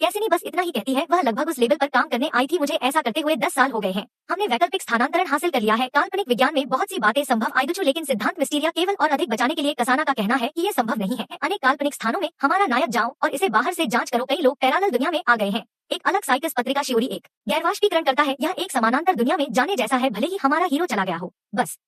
कैसिनी बस इतना ही कहती है। वह लगभग उस लेवल पर काम करने आई थी। मुझे ऐसा करते हुए 10 साल हो गए हैं। हमने वैकल्पिक स्थानांतरण हासिल कर लिया है। काल्पनिक विज्ञान में बहुत सी बातें संभव आइदुचु, लेकिन सिद्धांत मिस्टीरिया केवल और अधिक बचाने के लिए कसाना का कहना है कि ये संभव नहीं है। अनेक काल्पनिक स्थानों में हमारा नायक जाओ और इसे बाहर से जांच करो। कई लोग पैरालल दुनिया में आ गए हैं। एक अलग साइकिस पत्रिका। शियोरी एक गैरवाष्पीकरण करता है। यह एक समानांतर दुनिया में जाने जैसा है, भले ही हमारा हीरो चला गया हो। बस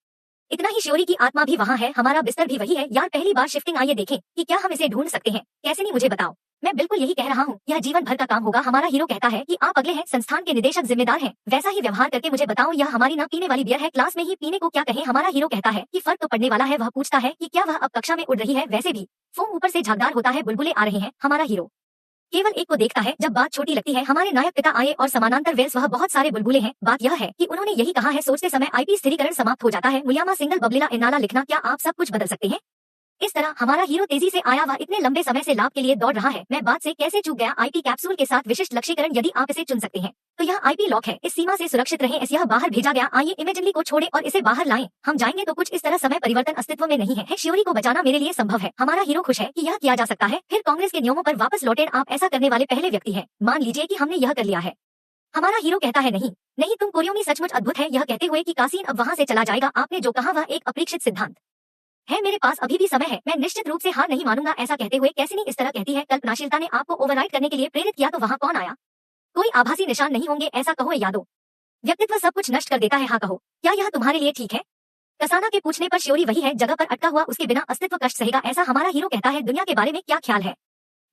इतना ही। शियोरी की आत्मा भी वहाँ है। हमारा बिस्तर भी वही है। यार, पहली बार शिफ्टिंग। आइए देखें कि क्या हम इसे ढूंढ सकते हैं। कैसिनी, मुझे बताओ। मैं बिल्कुल यही कह रहा हूँ। यह जीवन भर का काम होगा। हमारा हीरो कहता है कि आप अगले हैं। संस्थान के निदेशक जिम्मेदार हैं। वैसा ही व्यवहार करके मुझे बताओ। यह हमारी न पीने वाली बियर है। क्लास में ही पीने को क्या कहें? हमारा हीरो कहता है कि फर्क तो पड़ने वाला है। वह पूछता है कि क्या वह अब कक्षा में उड़ रही है? वैसे भी फोम ऊपर से झागदार होता है। बुलबुले आ रहे हैं। हमारा हीरो केवल एक को देखता है जब बात छोटी लगती है। हमारे नायक पिता आए और समानांतर वेल्स। वह बहुत सारे बुलबुले हैं। बात यह है कि उन्होंने यही कहा है। सोचते समय आईपी स्थिरीकरण समाप्त हो जाता है। मुलियामा सिंगल बबलिला इनाला लिखना। क्या आप सब कुछ बदल सकते हैं? इस तरह हमारा हीरो तेजी से आया। वह इतने लंबे समय से लाभ के लिए दौड़ रहा है। मैं बात से कैसे चूक गया? आईपी कैप्सूल के साथ विशिष्ट लक्ष्यीकरण। यदि आप इसे चुन सकते हैं तो यह आईपी लॉक है। इस सीमा से सुरक्षित रहें। इस यह बाहर भेजा गया। आइए इमेजिनली को छोड़े और इसे बाहर लाएं। हम जाएंगे तो कुछ इस तरह समय परिवर्तन अस्तित्व में नहीं है। शियोरी को बचाना मेरे लिए संभव है। हमारा हीरो खुश है कि यह किया जा सकता है। फिर कांग्रेस के नियमों पर वापस लौटें। आप ऐसा करने वाले पहले व्यक्ति हैं। मान लीजिए कि हमने यह कर लिया है। हमारा हीरो कहता है नहीं नहीं, तुम कोरियोमी सचमुच अद्भुत है। यह कहते हुए कि कासीन अब वहां से चला जाएगा। आपने जो कहा वह एक अपेक्षित सिद्धांत है। मेरे पास अभी भी समय है। मैं निश्चित रूप से हार नहीं मानूंगा। ऐसा कहते हुए कैसिनी इस तरह कहती है। कल्पनाशीलता ने आपको ओवरराइड करने के लिए प्रेरित किया तो वहाँ कौन आया? कोई आभासी निशान नहीं होंगे। ऐसा कहो यादों। व्यक्तित्व सब कुछ नष्ट कर देता है। हाँ कहो, क्या यह तुम्हारे लिए ठीक है? कसाना के पूछने पर शियोरी वही है, जगह पर अटका हुआ। उसके बिना अस्तित्व कष्ट सहेगा। ऐसा हमारा हीरो कहता है। दुनिया के बारे में क्या ख्याल है?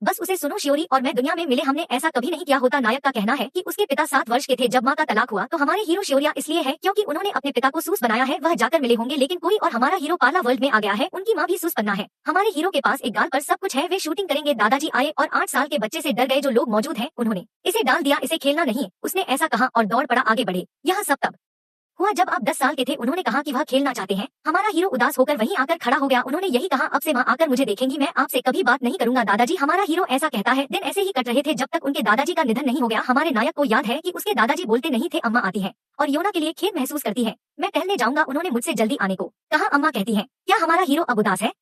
बस उसे सुनो। शियोरी और मैं दुनिया में मिले। हमने ऐसा कभी नहीं किया होता। नायक का कहना है कि उसके पिता 7 वर्ष के थे जब माँ का तलाक हुआ। तो हमारे हीरो शियोरिया इसलिए है क्योंकि उन्होंने अपने पिता को सूस बनाया है। वह जाकर मिले होंगे लेकिन कोई और। हमारा हीरो पाला वर्ल्ड में आ गया है। उनकी माँ भी सूस पन्ना है। हमारे हीरो के पास एक गाल पर सब कुछ है। वे शूटिंग करेंगे। दादाजी आए और 8 साल के बच्चे से डर गए। जो लोग मौजूद हैं उन्होंने इसे डाल दिया। इसे खेलना नहीं, उसने ऐसा कहा और दौड़ पड़ा। आगे बढ़े। यह सब तब हुआ जब आप 10 साल के थे। उन्होंने कहा कि वह खेलना चाहते हैं। हमारा हीरो उदास होकर वहीं आकर खड़ा हो गया। उन्होंने यही कहा, अब से माँ आकर मुझे देखेंगी। मैं आपसे कभी बात नहीं करूंगा दादाजी। हमारा हीरो ऐसा कहता है। दिन ऐसे ही कट रहे थे जब तक उनके दादाजी का निधन नहीं हो गया। हमारे नायक को याद है कि उसके दादाजी बोलते नहीं थे। अम्मा आती है और योना के लिए खेद महसूस करती है। मैं टहलने जाऊंगा। उन्होंने मुझसे जल्दी आने को कहा। अम्मा कहती है, क्या हमारा हीरो अब उदास है?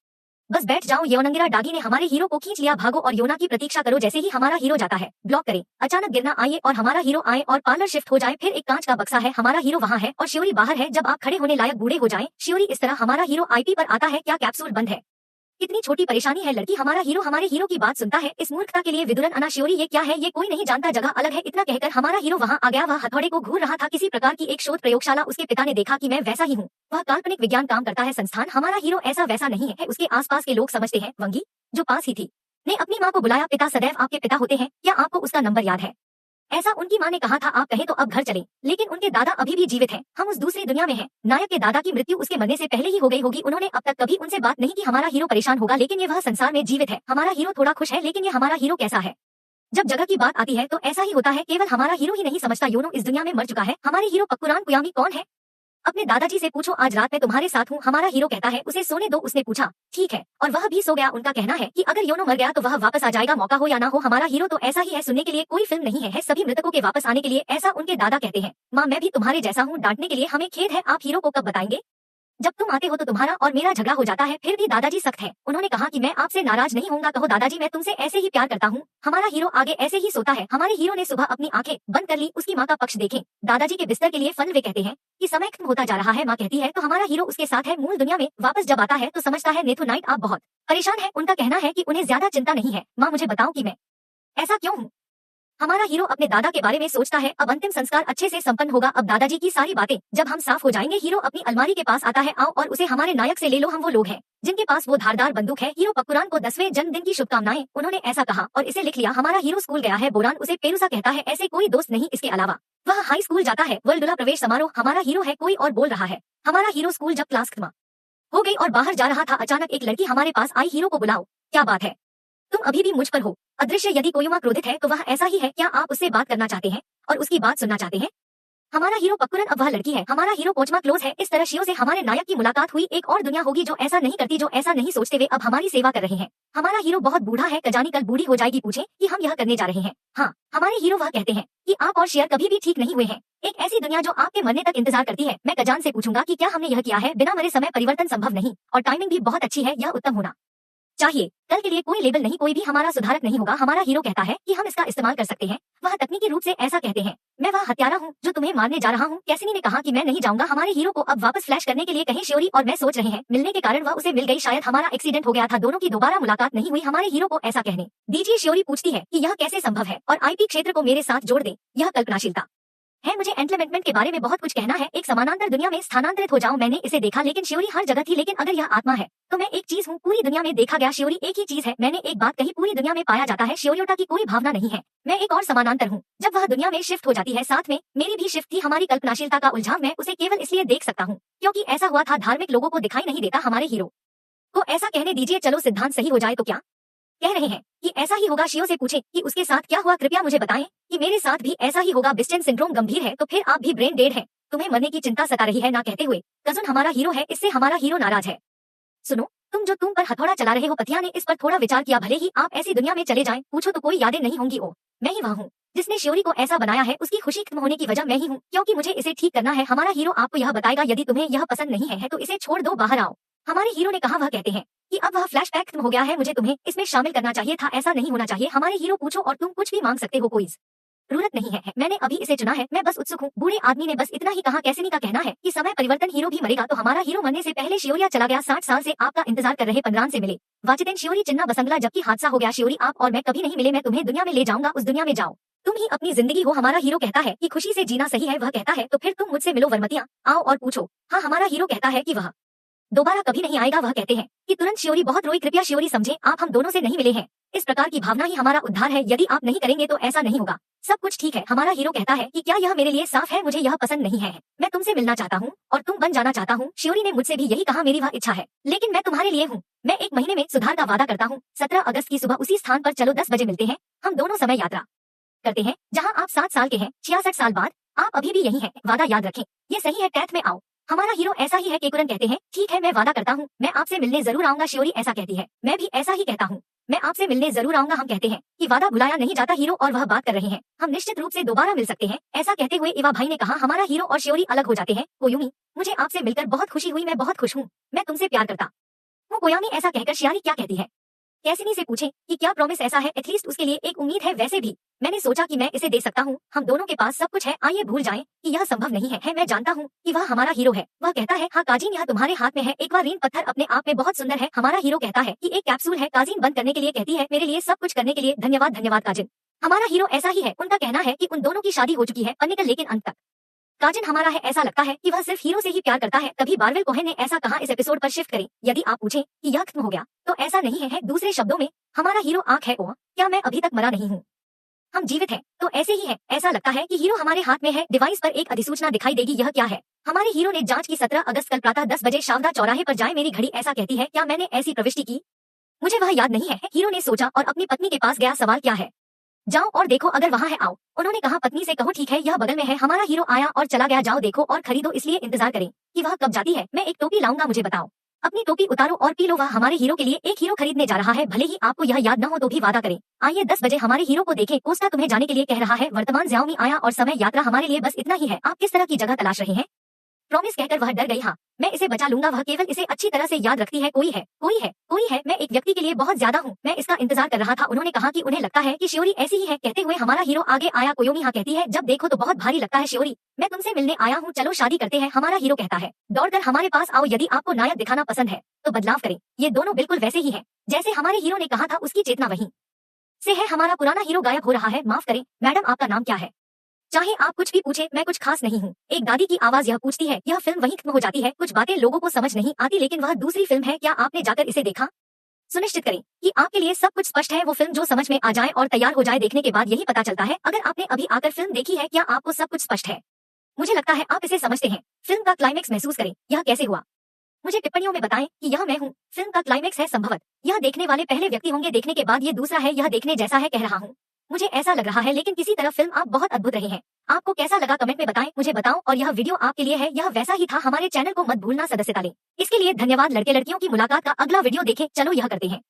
बस बैठ जाओ। योनंगिरा डागी ने हमारे हीरो को खींच लिया। भागो और योना की प्रतीक्षा करो। जैसे ही हमारा हीरो जाता है, ब्लॉक करें। अचानक गिरना। आइए और हमारा हीरो आए और पार्लर शिफ्ट हो जाए। फिर एक कांच का बक्सा है। हमारा हीरो वहाँ है और शियोरी बाहर है। जब आप खड़े होने लायक बूढ़े हो जाएं, शियोरी इस तरह हमारा हीरो आईपी पर आता है। क्या कैप्सूल बंद है? कितनी छोटी परेशानी है लड़की। हमारा हीरो हमारे हीरो की बात सुनता है। इस मूर्खता के लिए विदुरन अना। शियोरी, ये क्या है? ये कोई नहीं जानता। जगह अलग है। इतना कहकर हमारा हीरो वहाँ आ गया। वह हथौड़े को घूर रहा था। किसी प्रकार की एक शोध प्रयोगशाला। उसके पिता ने देखा कि मैं वैसा ही हूँ। वह काल्पनिक विज्ञान काम करता है। संस्थान। हमारा हीरो ऐसा वैसा नहीं है। उसके आसपास के लोग समझते हैं। वंगी, जो पास ही थी, ने अपनी माँ को बुलाया। पिता सदैव आपके पिता होते हैं। क्या आपको उसका नंबर याद है? ऐसा उनकी माँ ने कहा था। आप कहें तो अब घर चलें। लेकिन उनके दादा अभी भी जीवित हैं। हम उस दूसरी दुनिया में हैं। नायक के दादा की मृत्यु उसके मरने से पहले ही हो गई होगी। उन्होंने अब तक कभी उनसे बात नहीं की। हमारा हीरो परेशान होगा लेकिन ये वह संसार में जीवित है। हमारा हीरो थोड़ा खुश है लेकिन ये हमारा हीरो कैसा है? जब जगह की बात आती है तो ऐसा ही होता है। केवल हमारा हीरो ही नहीं समझता योनो इस दुनिया में मर चुका है। हमारे हीरो पक्कुरान कुयामी कौन है? अपने दादाजी से पूछो। आज रात मैं तुम्हारे साथ हूँ। हमारा हीरो कहता है। उसे सोने दो। उसने पूछा, ठीक है, और वह भी सो गया। उनका कहना है कि अगर योनो मर गया तो वह वापस आ जाएगा, मौका हो या ना हो। हमारा हीरो तो ऐसा ही है। सुनने के लिए कोई फिल्म नहीं है सभी मृतकों के वापस आने के लिए। ऐसा उनके दादा कहते हैं। माँ, मैं भी तुम्हारे जैसा हूँ। डांटने के लिए हमें खेद है। आप हीरो को कब बताएंगे? जब तुम आते हो तो तुम्हारा और मेरा झगड़ा हो जाता है, फिर भी दादाजी सख्त है। उन्होंने कहा कि मैं आपसे नाराज नहीं होऊंगा, कहो दादाजी मैं तुमसे ऐसे ही प्यार करता हूँ। हमारा हीरो आगे ऐसे ही सोता है। हमारे हीरो ने सुबह अपनी आंखें बंद कर ली, उसकी माँ का पक्ष देखें। दादाजी के बिस्तर के लिए फन वे कहते हैं कि समय खत्म होता जा रहा है। माँ कहती है तो हमारा हीरो उसके साथ है मूल दुनिया में। वापस जब आता है तो समझता है नेथु नाइट आप बहुत परेशान है। उनका कहना है कि उन्हें ज्यादा चिंता नहीं है। माँ मुझे बताओ कि मैं ऐसा क्यों हूँ। हमारा हीरो अपने दादा के बारे में सोचता है, अब अंतिम संस्कार अच्छे से संपन्न होगा। अब दादाजी की सारी बातें जब हम साफ हो जाएंगे। हीरो अपनी अलमारी के पास आता है, आओ और उसे हमारे नायक से ले लो, हम वो लोग हैं जिनके पास वो धारदार बंदूक है। हीरो पक्कुरान को 10वें जन्मदिन की शुभकामनाएं। उन्होंने ऐसा कहा और इसे लिख लिया। हमारा हीरो स्कूल गया है, बोरान उसे पेरुसा कहता है, ऐसे कोई दोस्त नहीं इसके अलावा। वह हाई स्कूल जाता है, वर्ल्डुला प्रवेश समारोह। हमारा हीरो है, कोई और बोल रहा है। हमारा हीरो स्कूल जब क्लास खत्म हो गई और बाहर जा रहा था, अचानक एक लड़की हमारे पास आई। हीरो को बुलाओ, क्या बात है, तुम अभी भी मुझ पर हो अदृश्य। यदि कोयुमा क्रोधित है तो वह ऐसा ही है। क्या आप उससे बात करना चाहते हैं और उसकी बात सुनना चाहते हैं। हमारा हीरो पक्कुरन अब वह लड़की है। हमारा हीरो कोचमा क्लोज है। इस तरह शियो से हमारे नायक की मुलाकात हुई। एक और दुनिया होगी जो ऐसा नहीं करती, जो ऐसा नहीं सोचते। वे अब हमारी सेवा कर रहे हैं। हमारा हीरो बहुत बूढ़ा है, कजानी कल बूढ़ी हो जाएगी। पूछे कि हम यह करने जा रहे हैं। हाँ, हमारे हीरो वह कहते हैं कि आप और शेयर कभी भी ठीक नहीं हुए हैं। एक ऐसी दुनिया जो आपके मरने तक इंतजार करती है। मैं कजान से पूछूंगा कि क्या हमने यह किया है। बिना मरे समय परिवर्तन संभव नहीं और टाइमिंग भी बहुत अच्छी है, यह उत्तम होना चाहिए। कल के लिए कोई लेबल नहीं, कोई भी हमारा सुधारक नहीं होगा। हमारा हीरो कहता है कि हम इसका इस्तेमाल कर सकते हैं। वह तकनीकी रूप से ऐसा कहते हैं। मैं वह हत्यारा हूँ जो तुम्हें मारने जा रहा हूँ। कैसिनी ने कहा कि मैं नहीं जाऊंगा। हमारे हीरो को अब वापस फ्लैश करने के लिए कहीं श्योरी और मैं सोच रहे हैं। मिलने के कारण वह उसे मिल गई, शायद हमारा एक्सीडेंट हो गया था, दोनों की दोबारा मुलाकात नहीं हुई। हमारे हीरो को ऐसा कहने दीजिए। श्योरी पूछती है कि यह कैसे संभव है और आईपी क्षेत्र को मेरे साथ जोड़ दे। यह कल्पनाशीलता है। मुझे एंटरटेनमेंट के बारे में बहुत कुछ कहना है। एक समानांतर दुनिया में स्थानांतरित हो जाऊं। मैंने इसे देखा लेकिन श्योरी हर जगह थी। लेकिन अगर यह आत्मा है तो मैं एक चीज हूँ, पूरी दुनिया में देखा गया श्योरी एक ही चीज है। मैंने एक बात कही, पूरी दुनिया में पाया जाता है। श्योरियोटा की कोई भावना नहीं है। मैं एक और समानांतर हूँ। जब वह दुनिया में शिफ्ट हो जाती है, साथ में मेरी भी शिफ्ट थी। हमारी कल्पनाशीलता का उलझाव, मैं उसे केवल इसलिए देख सकता हूँ क्योंकि ऐसा हुआ था। धार्मिक लोगों को दिखाई नहीं देता। हमारे हीरो को ऐसा कहने दीजिए। चलो सिद्धांत सही हो जाए तो क्या कह रहे हैं कि ऐसा ही होगा। शियो से पूछे कि उसके साथ क्या हुआ, कृपया मुझे बताएं कि मेरे साथ भी ऐसा ही होगा। बिस्टेन सिंड्रोम गंभीर है तो फिर आप भी ब्रेन डेड है। तुम्हें मरने की चिंता सता रही है ना कहते हुए कजुन हमारा हीरो है। इससे हमारा हीरो नाराज है। सुनो, तुम पर हथौड़ा चला रहे हो। पथिया ने इस पर थोड़ा विचार किया। भले ही आप ऐसी दुनिया में चले जाएं, पूछो तो कोई यादें नहीं होंगी। ओ, मैं ही वह हूँ जिसने श्योरी को ऐसा बनाया है। उसकी खुशी खत्म होने की वजह मैं ही हूँ क्योंकि मुझे इसे ठीक करना है। हमारा हीरो आपको यह बताएगा। यदि तुम्हें यह पसंद नहीं है तो इसे छोड़ दो, बाहर आओ। हमारे हीरो ने कहा। वह कहते हैं कि अब वह फ्लैशबैक खत्म हो गया है। मुझे तुम्हें इसमें शामिल करना चाहिए था, ऐसा नहीं होना चाहिए। हमारे हीरो पूछो और तुम कुछ भी मांग सकते हो, कोई जरूरत नहीं है। मैंने अभी इसे चुना है, मैं बस उत्सुक हूँ। बूढ़े आदमी ने बस इतना ही कहा। कैसिनी का कहना है कि समय परिवर्तन, हीरो भी मरेगा। तो हमारा हीरो मरने से पहले श्योरिया चला गया। 60 साल से आपका इंतजार कर रहे पंद्रान से मिले। वाचितेन श्योरी चिन्ना बसंगला, जबकि हादसा हो गया। श्योरी आप और मैं कभी नहीं मिले। मैं तुम्हें दुनिया में ले जाऊंगा, उस दुनिया में जाओ। तुम ही अपनी जिंदगी हो। हमारा हीरो कहता है कि खुशी से जीना सही है। वह कहता है तो फिर तुम मुझसे मिलो वर्मतिया, आओ और पूछो। हाँ, हमारा हीरो कहता है कि वह दोबारा कभी नहीं आएगा। वह कहते हैं कि तुरंत श्योरी बहुत रोई। कृपया श्योरी समझे, आप हम दोनों से नहीं मिले हैं। इस प्रकार की भावना ही हमारा उद्धार है। यदि आप नहीं करेंगे तो ऐसा नहीं होगा। सब कुछ ठीक है। हमारा हीरो कहता है कि क्या यह मेरे लिए साफ है। मुझे यह पसंद नहीं है। मैं तुमसे मिलना चाहता हूँ और तुम बन जाना चाहता हूँ। श्योरी ने मुझसे भी यही कहा। मेरी वह इच्छा है लेकिन मैं तुम्हारे लिए हूँ। मैं 1 महीने में सुधार का वादा करता हूँ। 17 अगस्त की सुबह उसी स्थान पर चलो, 10 बजे मिलते हैं। हम दोनों समय यात्रा करते हैं जहाँ आप 7 साल के हैं। 66 साल बाद आप अभी भी यही हैं। वादा याद रखें। ये सही है, कैथ में आओ। हमारा हीरो ऐसा ही है। केकुरन कहते हैं ठीक है, मैं वादा करता हूँ, मैं आपसे मिलने जरूर आऊंगा। श्योरी ऐसा कहती है। मैं भी ऐसा ही कहता हूँ, मैं आपसे मिलने जरूर आऊंगा। हम कहते हैं कि वादा भुलाया नहीं जाता। हीरो और वह बात कर रहे हैं। हम निश्चित रूप से दोबारा मिल सकते हैं। ऐसा कहते हुए इवा भाई ने कहा। हमारा हीरो और श्योरी अलग हो जाते हैं। कोयुमी, मुझे आपसे मिलकर बहुत खुशी हुई। मैं बहुत खुश हूँ। मैं तुमसे प्यार करता हूँ। कोयामी ऐसा कहकर शियारी क्या कहती है। कैसिनी से पूछे कि क्या प्रॉमिस ऐसा है, एटलीस्ट उसके लिए एक उम्मीद है। वैसे भी मैंने सोचा कि मैं इसे दे सकता हूँ। हम दोनों के पास सब कुछ है। आइए भूल जाएं कि यह संभव नहीं है। मैं जानता हूँ कि वह हमारा हीरो है। वह कहता है हाँ काजिन, यह तुम्हारे हाथ में है। एक बार रीन पत्थर अपने आप में बहुत सुंदर है। हमारा हीरो कहता है कि एक कैप्सूल है। काजिन बंद करने के लिए कहती है मेरे लिए सब कुछ करने के लिए धन्यवाद। धन्यवाद काजिन। हमारा हीरो ऐसा ही है। उनका कहना है कि उन दोनों की शादी हो चुकी है पनिकल, लेकिन अंत तक काजिन हमारा है। ऐसा लगता है कि वह सिर्फ हीरो से ही प्यार करता है। तभी बारवेल कोहेन ने ऐसा कहा। इस एपिसोड पर शिफ्ट करें। यदि आप पूछें कि यह खत्म हो गया तो ऐसा नहीं है। दूसरे शब्दों में हमारा हीरो आंख है। ओह, क्या मैं अभी तक मरा नहीं हूँ, हम जीवित हैं। तो ऐसे ही है। ऐसा लगता है कि हीरो हमारे हाथ में है। डिवाइस पर एक अधिसूचना दिखाई देगी। यह क्या है। हमारे हीरो ने जांच की। 17 अगस्त कल प्रातः 10 बजे शावदा चौराहे पर जाए। मेरी घड़ी ऐसा कहती है। क्या मैंने ऐसी प्रविष्टि की, मुझे वह याद नहीं है। हीरो ने सोचा और अपनी पत्नी के पास गया। सवाल क्या है, जाओ और देखो अगर वहाँ है। आओ, उन्होंने कहा। पत्नी से कहो ठीक है, यह बगल में है। हमारा हीरो आया और चला गया। जाओ देखो और खरीदो, इसलिए इंतजार करें कि वह कब जाती है। मैं एक टोपी लाऊंगा, मुझे बताओ। अपनी टोपी उतारो और पी लो। वह हमारे हीरो के लिए एक हीरो खरीदने जा रहा है। भले ही आपको यह याद न हो तो भी वादा करें। आइए 10 बजे हमारे हीरो को देखें। कोस्टा तुम्हें जाने के लिए कह रहा है। वर्तमान ज़्याओमी आया और समय यात्रा हमारे लिए बस इतना ही है। आप किस तरह की जगह तलाश रहे हैं। प्रॉमिस कहकर वह डर गई। हाँ, मैं इसे बचा लूंगा, वह केवल इसे अच्छी तरह से याद रखती है। कोई है, कोई है, कोई है, मैं एक व्यक्ति के लिए बहुत ज्यादा हूँ। मैं इसका इंतजार कर रहा था। उन्होंने कहा कि उन्हें लगता है कि शियोरी ऐसी ही है। कहते हुए हमारा हीरो आगे आया। कोयोमी हाँ कहती है, जब देखो तो बहुत भारी लगता है शियोरी, मैं तुमसे मिलने आया हूँ, चलो शादी करते हैं। हमारा हीरो कहता है, दौड़कर हमारे पास आओ, यदि आपको नायक दिखाना पसंद है तो बदलाव करें। ये दोनों बिल्कुल वैसे ही है जैसे हमारे हीरो ने कहा था, उसकी चेतना वहीं से है। हमारा पुराना हीरो गायब हो रहा है। माफ करें मैडम, आपका नाम क्या है? चाहे आप कुछ भी पूछे, मैं कुछ खास नहीं हूँ। एक दादी की आवाज यह पूछती है। यह फिल्म वहीं खत्म हो जाती है। कुछ बातें लोगों को समझ नहीं आती, लेकिन वह दूसरी फिल्म है। क्या आपने जाकर इसे देखा? सुनिश्चित करें कि आपके लिए सब कुछ स्पष्ट है। वो फिल्म जो समझ में आ जाए और तैयार हो जाए, देखने के बाद यही पता चलता है। अगर आपने अभी आकर फिल्म देखी है, क्या आपको सब कुछ स्पष्ट है? मुझे लगता है आप इसे समझते हैं। फिल्म का क्लाइमेक्स महसूस करें। यह कैसे हुआ? मुझे टिप्पणियों में बताएं कि यह मैं हूँ। फिल्म का क्लाइमेक्स है संभवत यह देखने वाले पहले व्यक्ति होंगे, देखने के बाद ये दूसरा है। यह देखने जैसा है, कह रहा हूँ। मुझे ऐसा लग रहा है, लेकिन किसी तरह फिल्म आप बहुत अद्भुत रहे हैं। आपको कैसा लगा कमेंट में बताएं, मुझे बताओ। और यह वीडियो आपके लिए है। यह वैसा ही था। हमारे चैनल को मत भूलना सदस्यता लें। इसके लिए धन्यवाद। लड़के लड़कियों की मुलाकात का अगला वीडियो देखें। चलो यह करते हैं।